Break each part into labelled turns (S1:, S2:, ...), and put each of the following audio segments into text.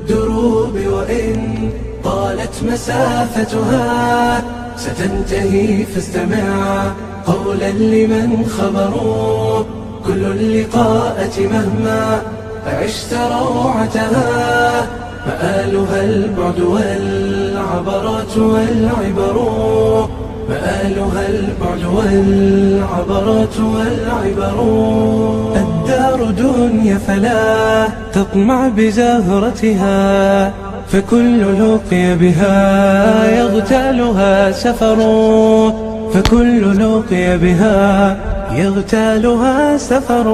S1: الدروب وإن طالت مسافتها ستنتهي، فاستمع قولا لمن خبروا. كل اللقاءة مهما عشت روعتها مآلها البعد والعبرات والعبر، مآلها البعد والعبرات والعبر. الدار دنيا فلا تطمع بزهرتها، فكل لقي بها يغتالها سفر، فكل لقي بها يغتالها سفر.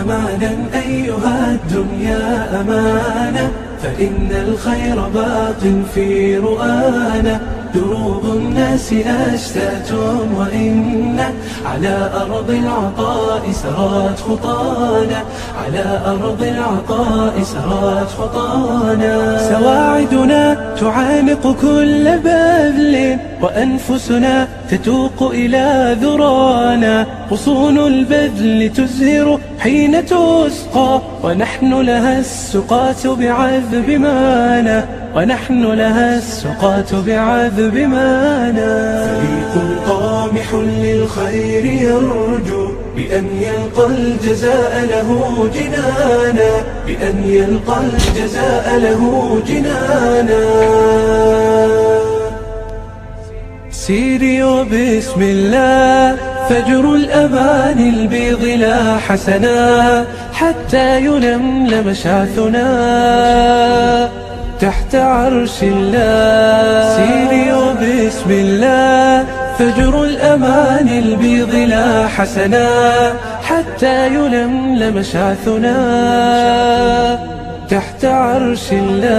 S1: أمانا أيها الدنيا أمانة، فإن الخير باق في رؤانا. دروب الناس أشتات وإن على أرض العطاء سرت خطانا، على أرض العطاء سرت خطانا. سواعدنا تعانق كل بذل، وأنفسنا تتوق إلى ذرانا. غصون البذل تزهر حين تسقى، ونحن لها السقاة بعذب مانا، ونحن لها السقاة بعذب مانا. فريق طامح للخير يرجو بأن يلقى الجزاء له جنانا، بأن يلقى الجزاء له جنانا. سيري وبسم الله فجر الأمان البيض لا حسنا، حتى يلملم شعثنا تحت عرش الله. سيري وبسم الله فجر الأمان البيض لا حسنا، حتى يلملم شعثنا تحت عرش الله.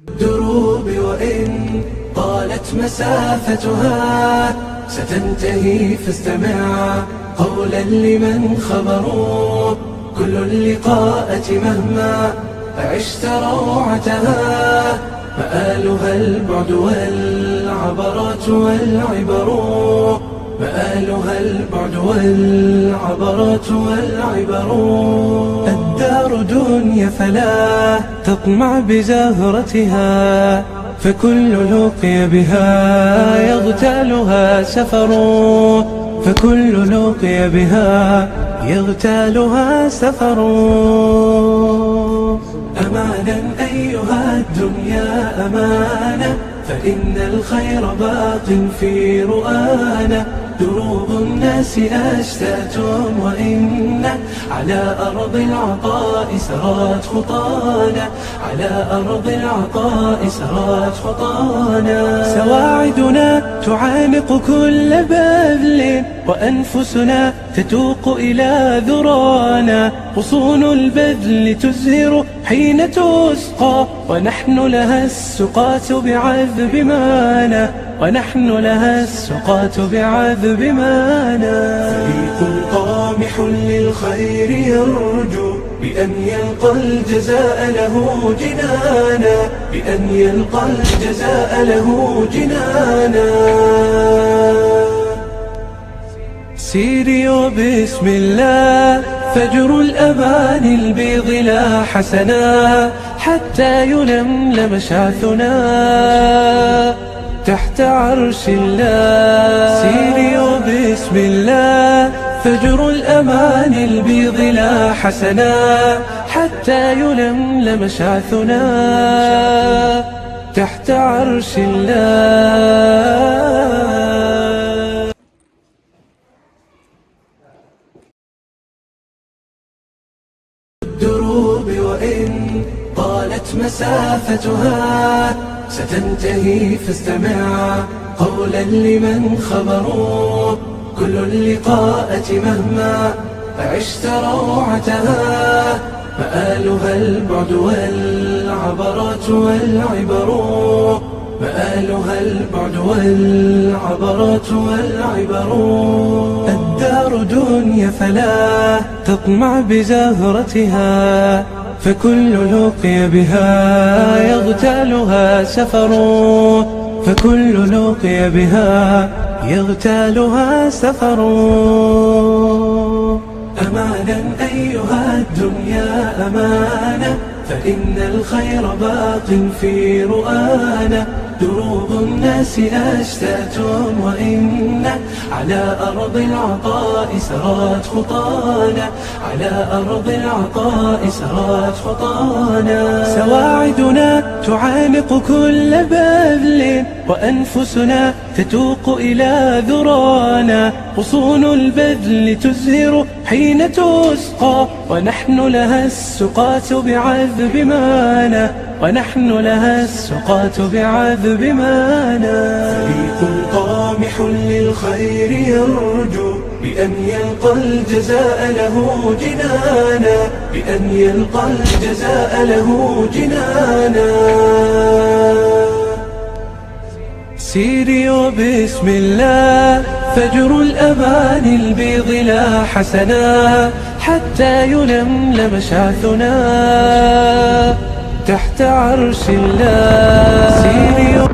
S1: الدروب وإن طالت مسافتها ستنتهي، فاستمع قولا لمن خبروا. كل اللقاءة مهما عشت روعتها مآلها البعد والعبرات والعبر، مآلها البعد والعبرات والعبر. الدار دنيا فلا تطمع بزهرتها، فكل لقي بها يغتالها سفر، فكل لقي بها يغتالها سفر. أمانا أيها الدنيا أمانة، فإن الخير باق في رؤانا. دروب الناس أشتات وإن على أرض العطاء سرت خطانا، على أرض العطاء سرت خطانا. سواعدنا تعانق كل بذل، وأنفسنا تتوق إلى ذرانا. غصون البذل تزهر حين تسقى، ونحن لها السقاة بعذب مانا، ونحن لها السقاة بعذب مانا. فريق طامح للخير يرجو بأن يلقى الجزاء له جنانا، بأن يلقى الجزاء له جنانا. سيري وبسم الله فجر الأمان البيض لا حسنا، حتى يلملم شعثنا تحت عرش الله. سيري وبسم الله فجر الأمان البيض لا حسنا، حتى يلملم شعثنا تحت عرش الله. الدروب وإن طالت مسافتها ستنتهي، فاستمع قولا لمن خبروا. كل اللقاءة مهما عشت روعتها مآلها البعد والعبرات والعبر، مآلها البعد والعبرات والعبر. الدار دنيا فلا تطمع بزهرتها، فكل لقي بها يغتالها سفر، فكل لقي بها يغتالها سفر. أمانا أمانة، فإن الخير باق في رؤانا. دروب الناس أشتات وإن على أرض العطاء سرت خطانا، على أرض العطاء سرت خطانا. سواعدنا تعانق كل بذل، وأنفسنا تتوق إلى ذرانا. غصون البذل تزهر حين تسقى، ونحن لها السقاة بعذب مانا، ونحن لها السقاة بعذب مانا. فريق طامح للخير يرجو بأن يلقى الجزاء له جنانا، بأن يلقى الجزاء له جنانا. سيري وبسم الله فجر الأمان البيض لا حسنا، حتى يلملم شعثنا تحت عرش الله. سيري